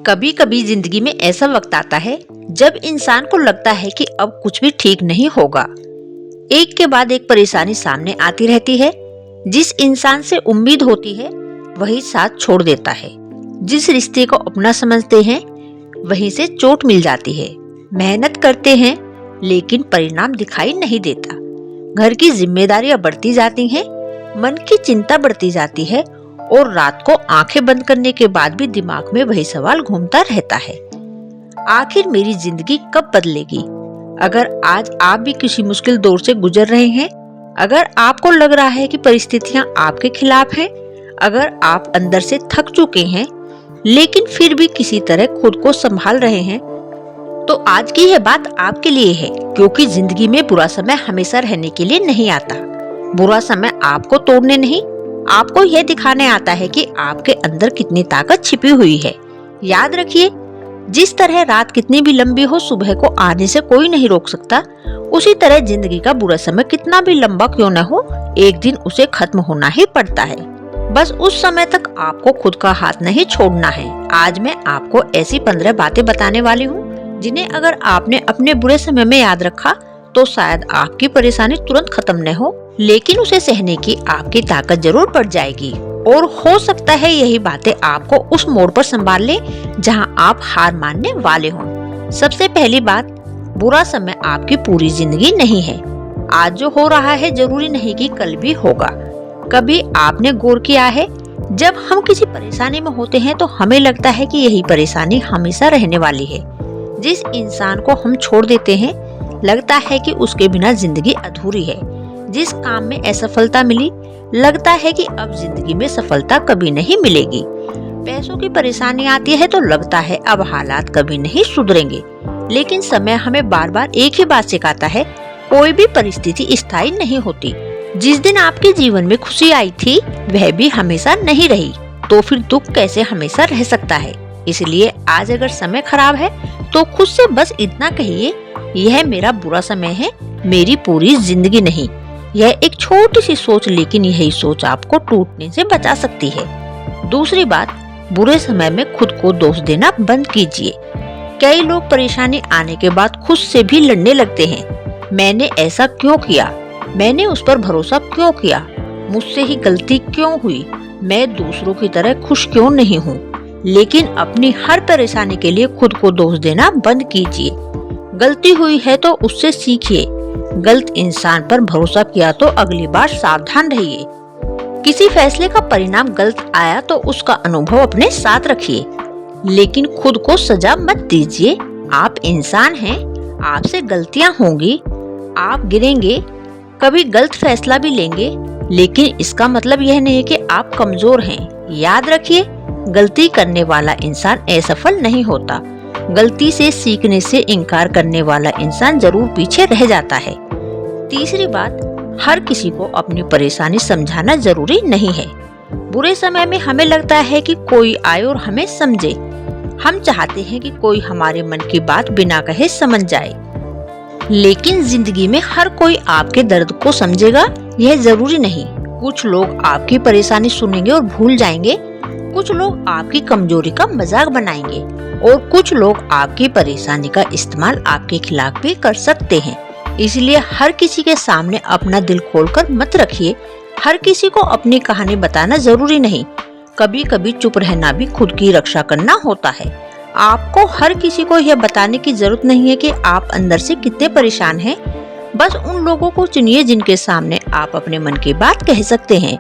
कभी कभी जिंदगी में ऐसा वक्त आता है जब इंसान को लगता है कि अब कुछ भी ठीक नहीं होगा। एक के बाद एक परेशानी सामने आती रहती है। जिस इंसान से उम्मीद होती है वही साथ छोड़ देता है। जिस रिश्ते को अपना समझते हैं वहीं से चोट मिल जाती है। मेहनत करते हैं लेकिन परिणाम दिखाई नहीं देता। घर की जिम्मेदारियां बढ़ती जाती हैं, मन की चिंता बढ़ती जाती है और रात को आंखें बंद करने के बाद भी दिमाग में वही सवाल घूमता रहता है, आखिर मेरी जिंदगी कब बदलेगी। अगर आज आप भी किसी मुश्किल दौर से गुजर रहे हैं, अगर आपको लग रहा है कि परिस्थितियां आपके खिलाफ हैं, अगर आप अंदर से थक चुके हैं लेकिन फिर भी किसी तरह खुद को संभाल रहे हैं, तो आज की यह बात आपके लिए है। क्योंकि जिंदगी में बुरा समय हमेशा रहने के लिए नहीं आता। बुरा समय आपको तोड़ने नहीं, आपको यह दिखाने आता है कि आपके अंदर कितनी ताकत छिपी हुई है। याद रखिए, जिस तरह रात कितनी भी लंबी हो सुबह को आने से कोई नहीं रोक सकता, उसी तरह जिंदगी का बुरा समय कितना भी लंबा क्यों न हो, एक दिन उसे खत्म होना ही पड़ता है। बस उस समय तक आपको खुद का हाथ नहीं छोड़ना है। आज मैं आपको ऐसी 15 बातें बताने वाली हूँ जिन्हें अगर आपने अपने बुरे समय में याद रखा तो शायद आपकी परेशानी तुरंत खत्म न हो, लेकिन उसे सहने की आपकी ताकत जरूर बढ़ जाएगी। और हो सकता है यही बातें आपको उस मोड़ पर संभाल ले जहां आप हार मानने वाले हों। सबसे पहली बात, बुरा समय आपकी पूरी जिंदगी नहीं है। आज जो हो रहा है जरूरी नहीं कि कल भी होगा। कभी आपने गौर किया है, जब हम किसी परेशानी में होते हैं तो हमें लगता है कि यही परेशानी हमेशा रहने वाली है। जिस इंसान को हम छोड़ देते हैं लगता है कि उसके बिना जिंदगी अधूरी है। जिस काम में असफलता मिली लगता है कि अब जिंदगी में सफलता कभी नहीं मिलेगी। पैसों की परेशानी आती है तो लगता है अब हालात कभी नहीं सुधरेंगे। लेकिन समय हमें बार बार एक ही बात सिखाता है, कोई भी परिस्थिति स्थायी नहीं होती। जिस दिन आपके जीवन में खुशी आई थी वह भी हमेशा नहीं रही, तो फिर दुख कैसे हमेशा रह सकता है। इसलिए आज अगर समय खराब है तो खुद से बस इतना कहिए, यह मेरा बुरा समय है, मेरी पूरी जिंदगी नहीं। यह एक छोटी सी सोच, लेकिन यही सोच आपको टूटने से बचा सकती है। दूसरी बात, बुरे समय में खुद को दोष देना बंद कीजिए। कई लोग परेशानी आने के बाद खुद से भी लड़ने लगते हैं। मैंने ऐसा क्यों किया, मैंने उस पर भरोसा क्यों किया, मुझसे ही गलती क्यों हुई, मैं दूसरों की तरह खुश क्यों नहीं हूँ। लेकिन अपनी हर परेशानी के लिए खुद को दोष देना बंद कीजिए। गलती हुई है तो उससे सीखिए। गलत इंसान पर भरोसा किया तो अगली बार सावधान रहिए। किसी फैसले का परिणाम गलत आया तो उसका अनुभव अपने साथ रखिए, लेकिन खुद को सजा मत दीजिए। आप इंसान हैं, आपसे गलतियां होंगी, आप गिरेंगे, कभी गलत फैसला भी लेंगे, लेकिन इसका मतलब यह नहीं कि आप कमजोर हैं। याद रखिए, गलती करने वाला इंसान असफल नहीं होता। गलती से सीखने से इनकार करने वाला इंसान जरूर पीछे रह जाता है। तीसरी बात, हर किसी को अपनी परेशानी समझाना जरूरी नहीं है। बुरे समय में हमें लगता है कि कोई आए और हमें समझे। हम चाहते हैं कि कोई हमारे मन की बात बिना कहे समझ जाए, लेकिन जिंदगी में हर कोई आपके दर्द को समझेगा यह जरूरी नहीं। कुछ लोग आपकी परेशानी सुनेंगे और भूल जाएंगे, कुछ लोग आपकी कमजोरी का मजाक बनाएंगे और कुछ लोग आपकी परेशानी का इस्तेमाल आपके खिलाफ भी कर सकते हैं। इसलिए हर किसी के सामने अपना दिल खोलकर मत रखिए। हर किसी को अपनी कहानी बताना जरूरी नहीं। कभी कभी चुप रहना भी खुद की रक्षा करना होता है। आपको हर किसी को यह बताने की जरूरत नहीं है कि आप अंदर से कितने परेशान हैं। बस उन लोगों को चुनिए जिनके सामने आप अपने मन की बात कह सकते हैं।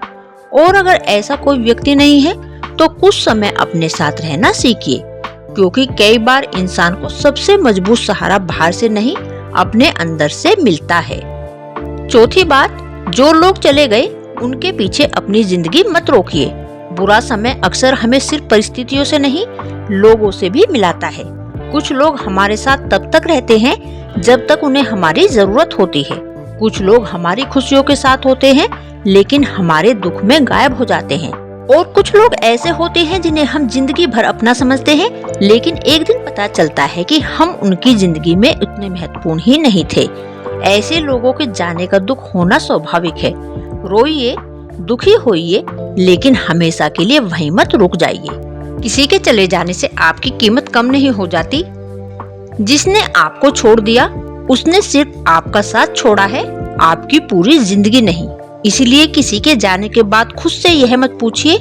और अगर ऐसा कोई व्यक्ति नहीं है तो कुछ समय अपने साथ रहना सीखिए, क्योंकि कई बार इंसान को सबसे मजबूत सहारा बाहर से नहीं अपने अंदर से मिलता है। चौथी बात, जो लोग चले गए उनके पीछे अपनी जिंदगी मत रोकिए। बुरा समय अक्सर हमें सिर्फ परिस्थितियों से नहीं, लोगों से भी मिलाता है। कुछ लोग हमारे साथ तब तक रहते हैं जब तक उन्हें हमारी जरूरत होती है। कुछ लोग हमारी खुशियों के साथ होते हैं लेकिन हमारे दुख में गायब हो जाते हैं। और कुछ लोग ऐसे होते हैं जिन्हें हम जिंदगी भर अपना समझते हैं, लेकिन एक दिन पता चलता है कि हम उनकी जिंदगी में उतने महत्वपूर्ण ही नहीं थे। ऐसे लोगों के जाने का दुख होना स्वाभाविक है। रोइए, दुखी होइए, लेकिन हमेशा के लिए वहीं मत रुक जाइए। किसी के चले जाने से आपकी कीमत कम नहीं हो जाती। जिसने आपको छोड़ दिया उसने सिर्फ आपका साथ छोड़ा है, आपकी पूरी जिंदगी नहीं। इसलिए किसी के जाने के बाद खुद से यह मत पूछिए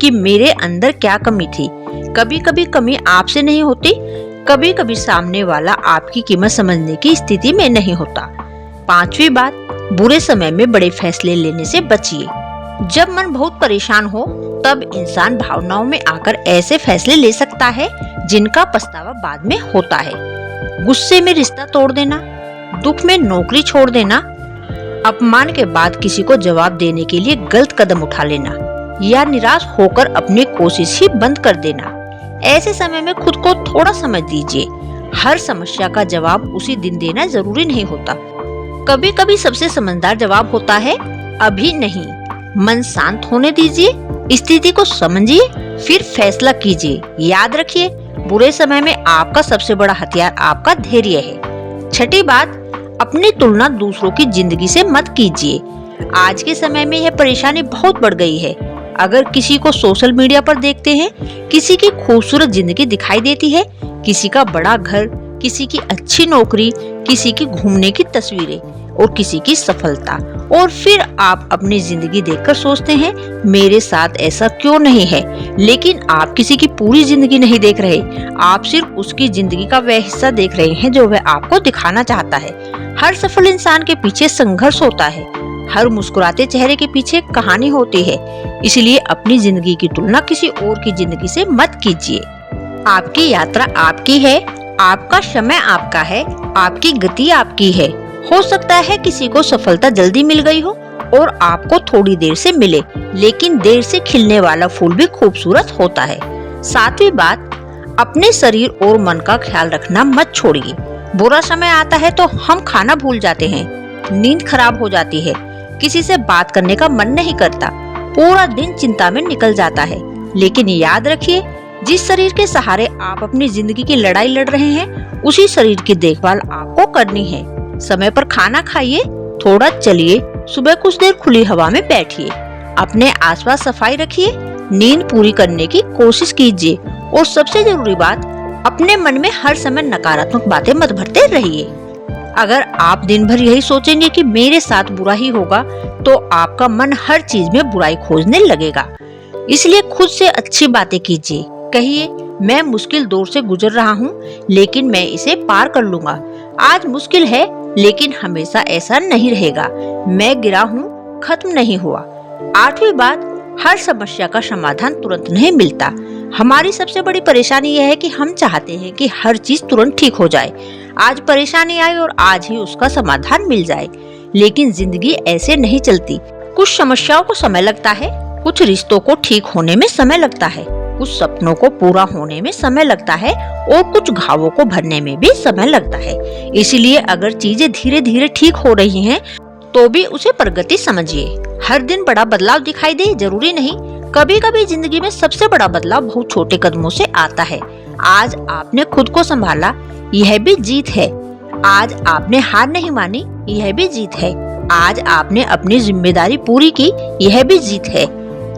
कि मेरे अंदर क्या कमी थी। कभी कभी कमी आपसे नहीं होती, कभी कभी सामने वाला आपकी कीमत समझने की स्थिति में नहीं होता। 5वीं बात, बुरे समय में बड़े फैसले लेने से बचिए। जब मन बहुत परेशान हो तब इंसान भावनाओं में आकर ऐसे फैसले ले सकता है जिनका पछतावा बाद में होता है। गुस्से में रिश्ता तोड़ देना, दुख में नौकरी छोड़ देना, अपमान के बाद किसी को जवाब देने के लिए गलत कदम उठा लेना या निराश होकर अपनी कोशिश ही बंद कर देना। ऐसे समय में खुद को थोड़ा समय दीजिए। हर समस्या का जवाब उसी दिन देना जरूरी नहीं होता। कभी कभी सबसे समझदार जवाब होता है अभी नहीं। मन शांत होने दीजिए, स्थिति को समझिए, फिर फैसला कीजिए। याद रखिए, बुरे समय में आपका सबसे बड़ा हथियार आपका धैर्य है। 6ठी बात, अपनी तुलना दूसरों की जिंदगी से मत कीजिए। आज के समय में यह परेशानी बहुत बढ़ गई है। अगर किसी को सोशल मीडिया पर देखते हैं, किसी की खूबसूरत जिंदगी दिखाई देती है, किसी का बड़ा घर, किसी की अच्छी नौकरी, किसी की घूमने की तस्वीरें और किसी की सफलता, और फिर आप अपनी जिंदगी देखकर सोचते हैं मेरे साथ ऐसा क्यों नहीं है। लेकिन आप किसी की पूरी जिंदगी नहीं देख रहे, आप सिर्फ उसकी जिंदगी का वह हिस्सा देख रहे हैं जो वह आपको दिखाना चाहता है। हर सफल इंसान के पीछे संघर्ष होता है, हर मुस्कुराते चेहरे के पीछे कहानी होती है। इसलिए अपनी जिंदगी की तुलना किसी और की जिंदगी से मत कीजिए। आपकी यात्रा आपकी है, आपका समय आपका है, आपकी गति आपकी है। हो सकता है किसी को सफलता जल्दी मिल गई हो और आपको थोड़ी देर से मिले, लेकिन देर से खिलने वाला फूल भी खूबसूरत होता है। 7वीं बात, अपने शरीर और मन का ख्याल रखना मत छोड़िए। बुरा समय आता है तो हम खाना भूल जाते हैं, नींद खराब हो जाती है, किसी से बात करने का मन नहीं करता, पूरा दिन चिंता में निकल जाता है। लेकिन याद रखिए, जिस शरीर के सहारे आप अपनी जिंदगी की लड़ाई लड़ रहे हैं, उसी शरीर की देखभाल आपको करनी है। समय पर खाना खाइए, थोड़ा चलिए, सुबह कुछ देर खुली हवा में बैठिए, अपने आसपास सफाई रखिए, नींद पूरी करने की कोशिश कीजिए और सबसे जरूरी बात, अपने मन में हर समय नकारात्मक बातें मत भरते रहिए। अगर आप दिन भर यही सोचेंगे कि मेरे साथ बुरा ही होगा, तो आपका मन हर चीज में बुराई खोजने लगेगा। इसलिए खुद से अच्छी बातें कीजिए। कहिए, मैं मुश्किल दौर से गुजर रहा हूँ, लेकिन मैं इसे पार कर लूंगा। आज मुश्किल है, लेकिन हमेशा ऐसा नहीं रहेगा। मैं गिरा हूँ, खत्म नहीं हुआ। 8वीं बात, हर समस्या का समाधान तुरंत नहीं मिलता। हमारी सबसे बड़ी परेशानी यह है कि हम चाहते हैं कि हर चीज तुरंत ठीक हो जाए। आज परेशानी आई और आज ही उसका समाधान मिल जाए, लेकिन जिंदगी ऐसे नहीं चलती। कुछ समस्याओं को समय लगता है, कुछ रिश्तों को ठीक होने में समय लगता है, कुछ सपनों को पूरा होने में समय लगता है और कुछ घावों को भरने में भी समय लगता है। इसलिए अगर चीजें धीरे धीरे ठीक हो रही हैं, तो भी उसे प्रगति समझिए। हर दिन बड़ा बदलाव दिखाई दे जरूरी नहीं, कभी कभी जिंदगी में सबसे बड़ा बदलाव बहुत छोटे कदमों से आता है। आज आपने खुद को संभाला, यह भी जीत है। आज आपने हार नहीं मानी, यह भी जीत है। आज आपने अपनी जिम्मेदारी पूरी की, यह भी जीत है।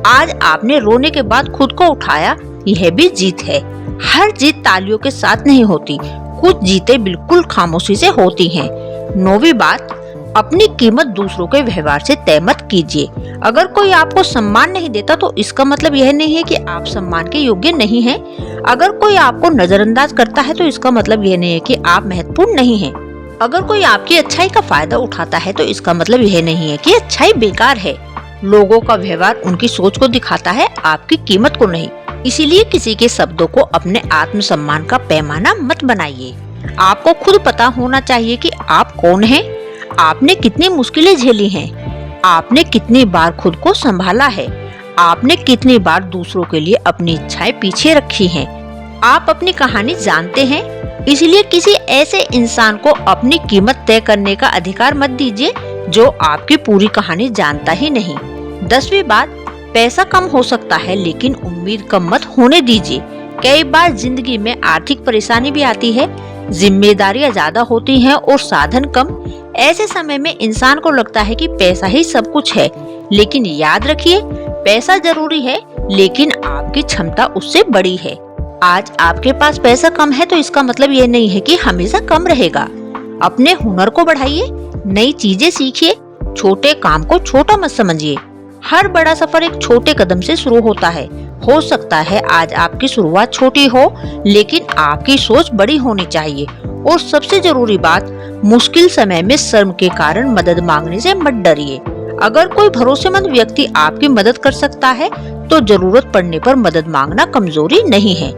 आज आपने रोने के बाद खुद को उठाया, यह भी जीत है। हर जीत तालियों के साथ नहीं होती, कुछ जीतें बिल्कुल खामोशी से होती हैं। 9वीं बात, अपनी कीमत दूसरों के व्यवहार से तय मत कीजिए। अगर कोई आपको सम्मान नहीं देता तो इसका मतलब यह नहीं है कि आप सम्मान के योग्य नहीं हैं। अगर कोई आपको नजरअंदाज करता है तो इसका मतलब यह नहीं है कि आप महत्वपूर्ण नहीं हैं। अगर कोई आपकी अच्छाई का फायदा उठाता है तो इसका मतलब यह नहीं है कि अच्छाई बेकार है। लोगों का व्यवहार उनकी सोच को दिखाता है, आपकी कीमत को नहीं। इसीलिए किसी के शब्दों को अपने आत्मसम्मान का पैमाना मत बनाइए। आपको खुद पता होना चाहिए कि आप कौन हैं, आपने कितनी मुश्किलें झेली हैं, आपने कितनी बार खुद को संभाला है, आपने कितनी बार दूसरों के लिए अपनी इच्छाएं पीछे रखी हैं। आप अपनी कहानी जानते हैं, इसलिए किसी ऐसे इंसान को अपनी कीमत तय करने का अधिकार मत दीजिए जो आपकी पूरी कहानी जानता ही नहीं। 10वीं बात, पैसा कम हो सकता है लेकिन उम्मीद कम मत होने दीजिए। कई बार जिंदगी में आर्थिक परेशानी भी आती है, जिम्मेदारियां ज्यादा होती हैं और साधन कम। ऐसे समय में इंसान को लगता है कि पैसा ही सब कुछ है, लेकिन याद रखिए, पैसा जरूरी है लेकिन आपकी क्षमता उससे बड़ी है। आज आपके पास पैसा कम है तो इसका मतलब ये नहीं है कि हमेशा कम रहेगा। अपने हुनर को बढ़ाइए, नई चीजें सीखिए, छोटे काम को छोटा मत समझिए। हर बड़ा सफर एक छोटे कदम से शुरू होता है। हो सकता है आज आपकी शुरुआत छोटी हो, लेकिन आपकी सोच बड़ी होनी चाहिए। और सबसे जरूरी बात, मुश्किल समय में शर्म के कारण मदद मांगने से मत डरिए। अगर कोई भरोसेमंद व्यक्ति आपकी मदद कर सकता है तो जरूरत पड़ने पर मदद मांगना कमजोरी नहीं है।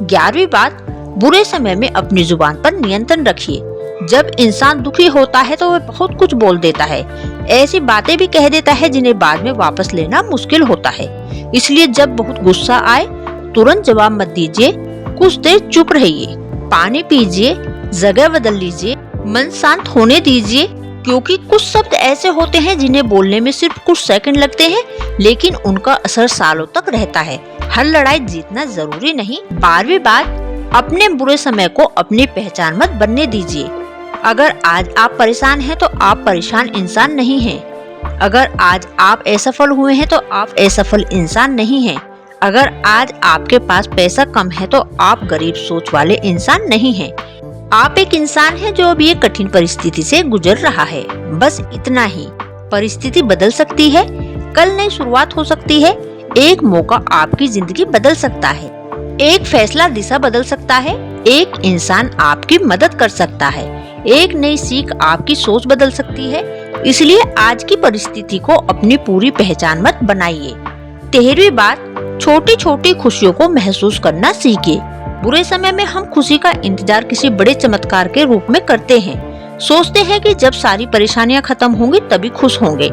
11वीं बात, बुरे समय में अपनी जुबान पर नियंत्रण रखिए। जब इंसान दुखी होता है तो वह बहुत कुछ बोल देता है, ऐसी बातें भी कह देता है जिन्हें बाद में वापस लेना मुश्किल होता है। इसलिए जब बहुत गुस्सा आए तुरंत जवाब मत दीजिए, कुछ देर चुप रहिए, पानी पीजिए, जगह बदल लीजिए, मन शांत होने दीजिए, क्योंकि कुछ शब्द ऐसे होते हैं जिन्हें बोलने में सिर्फ कुछ सेकंड लगते हैं, लेकिन उनका असर सालों तक रहता है। हर लड़ाई जीतना जरूरी नहीं। 12वीं बात, अपने बुरे समय को अपनी पहचान मत बनने दीजिए। अगर आज आप परेशान हैं तो आप परेशान इंसान नहीं हैं। अगर आज आप असफल हुए हैं तो आप असफल इंसान नहीं हैं। अगर आज आपके पास पैसा कम है तो आप गरीब सोच वाले इंसान नहीं हैं। आप एक इंसान हैं जो अब ये कठिन परिस्थिति से गुजर रहा है। बस इतना ही। परिस्थिति बदल सकती है, कल नई शुरुआत हो सकती है, एक मौका आपकी जिंदगी बदल सकता है, एक फैसला दिशा बदल सकता है, एक इंसान आपकी मदद कर सकता है, एक नई सीख आपकी सोच बदल सकती है। इसलिए आज की परिस्थिति को अपनी पूरी पहचान मत बनाइए। 13वीं बात, छोटी छोटी खुशियों को महसूस करना सीखिए। बुरे समय में हम खुशी का इंतजार किसी बड़े चमत्कार के रूप में करते हैं। सोचते हैं कि जब सारी परेशानियां खत्म होंगी तभी खुश होंगे।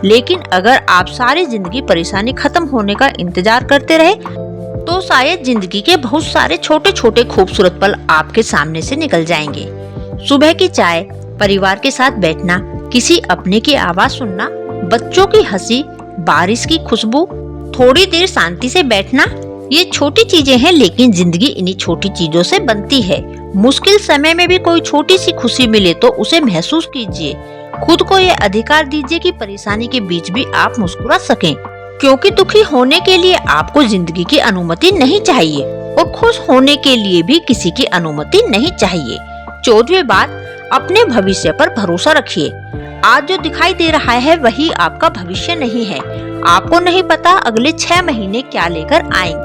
लेकिन अगर आप सारी जिंदगी परेशानी खत्म होने का इंतजार करते रहे तो शायद जिंदगी के बहुत सारे छोटे छोटे खूबसूरत पल आपके सामने से निकल जाएंगे। सुबह की चाय, परिवार के साथ बैठना, किसी अपने की आवाज सुनना, बच्चों की हंसी, बारिश की खुशबू, थोड़ी देर शांति से बैठना, ये छोटी चीजें हैं, लेकिन जिंदगी इन्हीं छोटी चीजों से बनती है। मुश्किल समय में भी कोई छोटी सी खुशी मिले तो उसे महसूस कीजिए। खुद को ये अधिकार दीजिए कि परेशानी के बीच भी आप मुस्कुरा सकें, क्योंकि दुखी होने के लिए आपको जिंदगी की अनुमति नहीं चाहिए और खुश होने के लिए भी किसी की अनुमति नहीं चाहिए। 14वीं बात, अपने भविष्य पर भरोसा रखिए। आज जो दिखाई दे रहा है वही आपका भविष्य नहीं है। आपको नहीं पता अगले 6 महीने क्या लेकर आएंगे,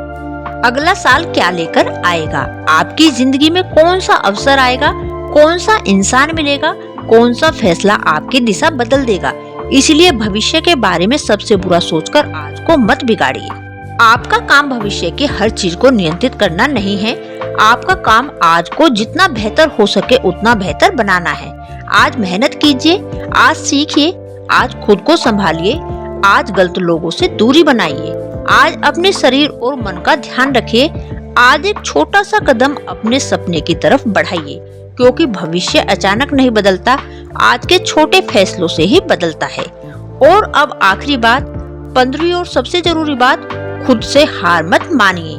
अगला साल क्या लेकर आएगा। आपकी जिंदगी में कौन सा अवसर आएगा, कौन सा इंसान मिलेगा, कौन सा फैसला आपकी दिशा बदल देगा। इसलिए भविष्य के बारे में सबसे बुरा सोचकर आज को मत बिगाड़िए। आपका काम भविष्य की हर चीज को नियंत्रित करना नहीं है। आपका काम आज को जितना बेहतर हो सके उतना बेहतर बनाना है। आज मेहनत कीजिए, आज सीखिए, आज खुद को संभालिए, आज गलत लोगों से दूरी बनाइए, आज अपने शरीर और मन का ध्यान रखिए, आज एक छोटा सा कदम अपने सपने की तरफ बढ़ाइए, क्योंकि भविष्य अचानक नहीं बदलता, आज के छोटे फैसलों से ही बदलता है। और अब आखिरी बात, 15वीं और सबसे जरूरी बात, खुद से हार मत मानिए।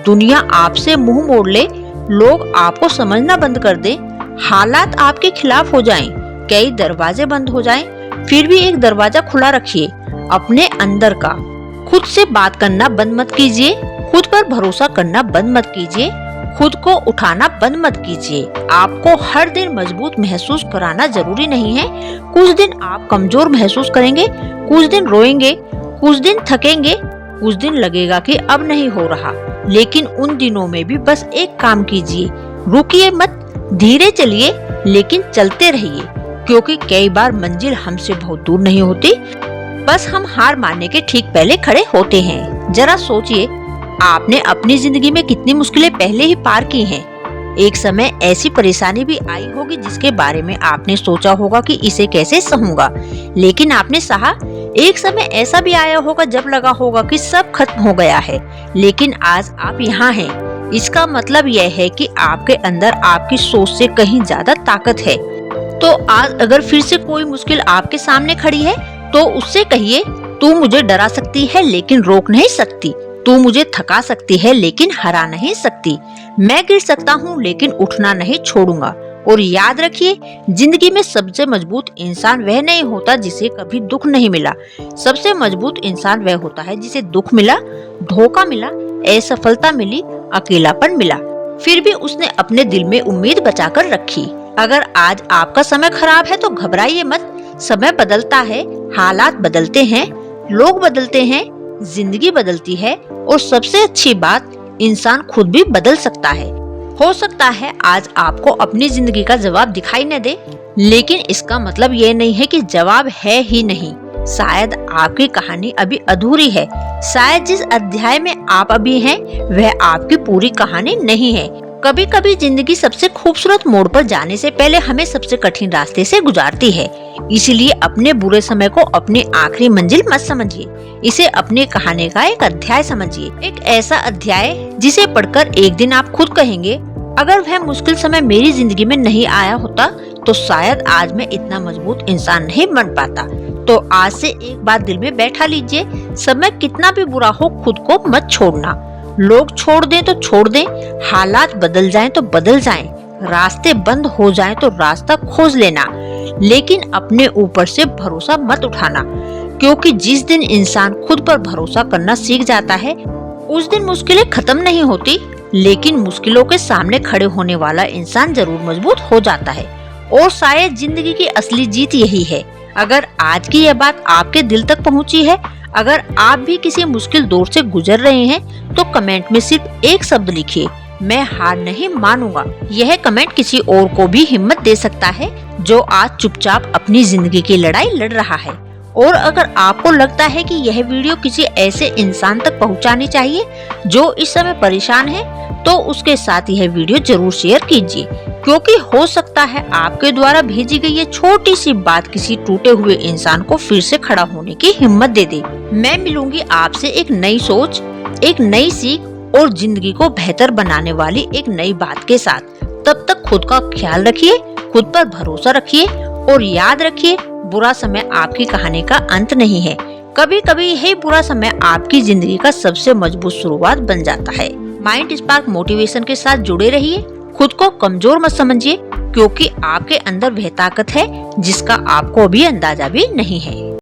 दुनिया आपसे मुंह मोड़ ले, लोग आपको समझना बंद कर दें, हालात आपके खिलाफ हो जाएं, कई दरवाजे बंद हो जाएं, फिर भी एक दरवाजा खुला रखिए, अपने अंदर का। खुद से बात करना बंद मत कीजिए, खुद पर भरोसा करना बंद मत कीजिए, खुद को उठाना बंद मत कीजिए। आपको हर दिन मजबूत महसूस कराना जरूरी नहीं है। कुछ दिन आप कमजोर महसूस करेंगे, कुछ दिन रोएंगे, कुछ दिन थकेंगे, कुछ दिन लगेगा कि अब नहीं हो रहा, लेकिन उन दिनों में भी बस एक काम कीजिए, रुकिए मत, धीरे चलिए, लेकिन चलते रहिए, क्योंकि कई बार मंजिल हमसे बहुत दूर नहीं होती, बस हम हार मानने के ठीक पहले खड़े होते हैं। जरा सोचिए, आपने अपनी जिंदगी में कितनी मुश्किलें पहले ही पार की हैं। एक समय ऐसी परेशानी भी आई होगी जिसके बारे में आपने सोचा होगा कि इसे कैसे सहूंगा, लेकिन आपने सहा। एक समय ऐसा भी आया होगा जब लगा होगा कि सब खत्म हो गया है, लेकिन आज आप यहाँ हैं। इसका मतलब यह है कि आपके अंदर आपकी सोच से कहीं ज्यादा ताकत है। तो आज अगर फिर से कोई मुश्किल आपके सामने खड़ी है तो उससे कहिए, तू मुझे डरा सकती है लेकिन रोक नहीं सकती, तू मुझे थका सकती है लेकिन हरा नहीं सकती, मैं गिर सकता हूँ लेकिन उठना नहीं छोड़ूंगा, और याद रखिए, जिंदगी में सबसे मजबूत इंसान वह नहीं होता जिसे कभी दुख नहीं मिला। सबसे मजबूत इंसान वह होता है जिसे दुख मिला, धोखा मिला, असफलता मिली, अकेलापन मिला, फिर भी उसने अपने दिल में उम्मीद बचाकर रखी। अगर आज आपका समय खराब है तो घबराइए मत। समय बदलता है, हालात बदलते हैं, लोग बदलते हैं, जिंदगी बदलती है और सबसे अच्छी बात, इंसान खुद भी बदल सकता है। हो सकता है आज आपको अपनी जिंदगी का जवाब दिखाई न दे, लेकिन इसका मतलब ये नहीं है कि जवाब है ही नहीं। शायद आपकी कहानी अभी अधूरी है। शायद जिस अध्याय में आप अभी हैं, वह आपकी पूरी कहानी नहीं है। कभी कभी जिंदगी सबसे खूबसूरत मोड़ पर जाने से पहले हमें सबसे कठिन रास्ते से गुजारती है। इसलिए अपने बुरे समय को अपनी आखिरी मंजिल मत समझिए, इसे अपनी कहानी का एक अध्याय समझिए। एक ऐसा अध्याय जिसे पढ़कर एक दिन आप खुद कहेंगे, अगर वह मुश्किल समय मेरी जिंदगी में नहीं आया होता तो शायद आज मैं इतना मजबूत इंसान नहीं बन पाता। तो आज से एक बात दिल में बैठा लीजिए, समय कितना भी बुरा हो खुद को मत छोड़ना। लोग छोड़ दें तो छोड़ दें, हालात बदल जाएं तो बदल जाएं, रास्ते बंद हो जाएं तो रास्ता खोज लेना, लेकिन अपने ऊपर से भरोसा मत उठाना। क्योंकि जिस दिन इंसान खुद पर भरोसा करना सीख जाता है, उस दिन मुश्किलें खत्म नहीं होती, लेकिन मुश्किलों के सामने खड़े होने वाला इंसान जरूर मजबूत हो जाता है। और शायद जिंदगी की असली जीत यही है। अगर आज की यह बात आपके दिल तक पहुंची है, अगर आप भी किसी मुश्किल दौर से गुजर रहे हैं, तो कमेंट में सिर्फ एक शब्द लिखिए, मैं हार नहीं मानूंगा। यह कमेंट किसी और को भी हिम्मत दे सकता है जो आज चुपचाप अपनी जिंदगी की लड़ाई लड़ रहा है। और अगर आपको लगता है कि यह वीडियो किसी ऐसे इंसान तक पहुंचानी चाहिए जो इस समय परेशान है, तो उसके साथ यह वीडियो जरूर शेयर कीजिए, क्योंकि हो सकता है आपके द्वारा भेजी गई ये छोटी सी बात किसी टूटे हुए इंसान को फिर से खड़ा होने की हिम्मत दे दे। मैं मिलूंगी आपसे एक नई सोच, एक नई सीख और जिंदगी को बेहतर बनाने वाली एक नई बात के साथ। तब तक खुद का ख्याल रखिए, खुद पर भरोसा रखिए और याद रखिए, बुरा समय आपकी कहानी का अंत नहीं है। कभी कभी यही बुरा समय आपकी जिंदगी का सबसे मजबूत शुरुआत बन जाता है। माइंड स्पार्क मोटिवेशन के साथ जुड़े रहिए। खुद को कमजोर मत समझिए, क्योंकि आपके अंदर वह ताकत है जिसका आपको अभी अंदाजा भी नहीं है।